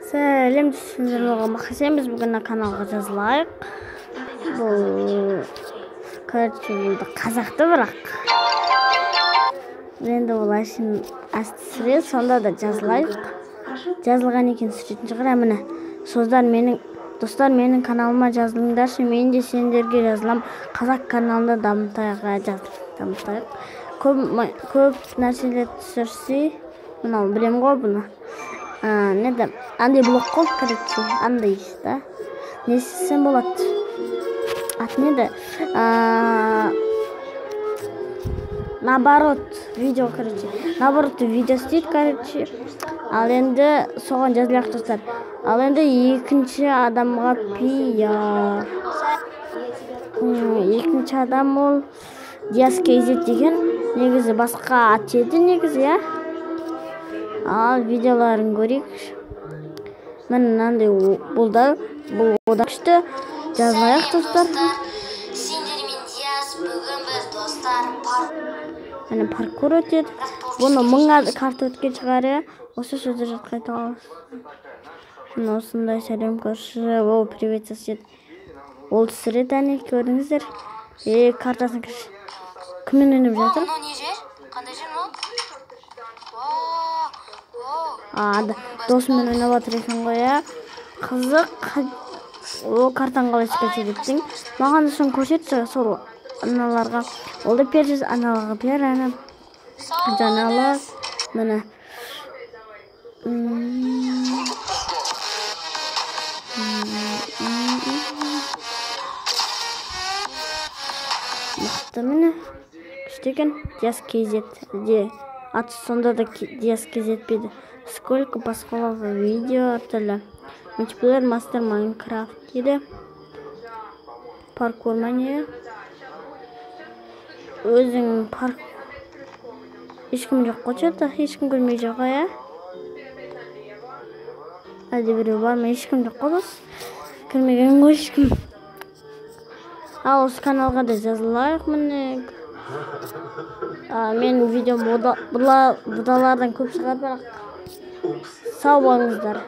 Сәлем сіздерге мақсатым біз бүгін каналға жазылайық. Бұл қазақты бірақ. Енді ол әстісіре сонда да жазылайық. Жазылған екен сүретін шығар. Міне достар менің каналыма жазылыңдаршы. Мен де сендерге жазылам. Қазақ каналында дамытайық. Көп нәрселер түсірсе, мынау білем ғой бұны. Неде андай блок қой, короче, андай да. Не істесем болады? Ат неде? Наоборот видео, короче. Наоборот видео істейді, короче. Ал енді соған жазылайық достар. Ал енді екінші адамға пиар. Екінші адам ол Диас KZ деген. Негізі басқа ат еді негізі, я. Ал видеоларын көрейік. Мен мынандай бұл одан күшті. Жазылайық достар. Сендермен Диас бүгін біз достар Міне паркур өтеді. Бұны 1000 карта өткен шығар, я. Осы сөзді жатқайта аласыз. Міне осындай сәлем көрші. О, привет сосед. Ол түсіреді әне көріңіздер. Картасын кірші. Кіммен өніп жатыр? Мынау не жер? Қандай жер мынау? Досымен ойнап жатыр екен ғой, я. Қызық. Ол картаны қалай скачать еттің? Маған үшін көрсетші сол аналарға. Ол да першіз аналарға бер әні. Жаналы. Міне. Мықты міне. Күштеген Диас KZ. Аты сонда да Диас KZ беді. Сколько басқалағы видео түрлі. Мультиплеер мастер Майнкрафт дейді. Паркур мания. Өзің ешкім жоқ қочады. Ешкім көрмей жоқ, я. Әлде біреу бар ма? Ешкім жоқ қодыз. Көрмеген ғой ешкім. Ал осы каналға да жазылайық міне. Мен видеом бұдалардан көп шығар бірақ. Сау болыңыздар.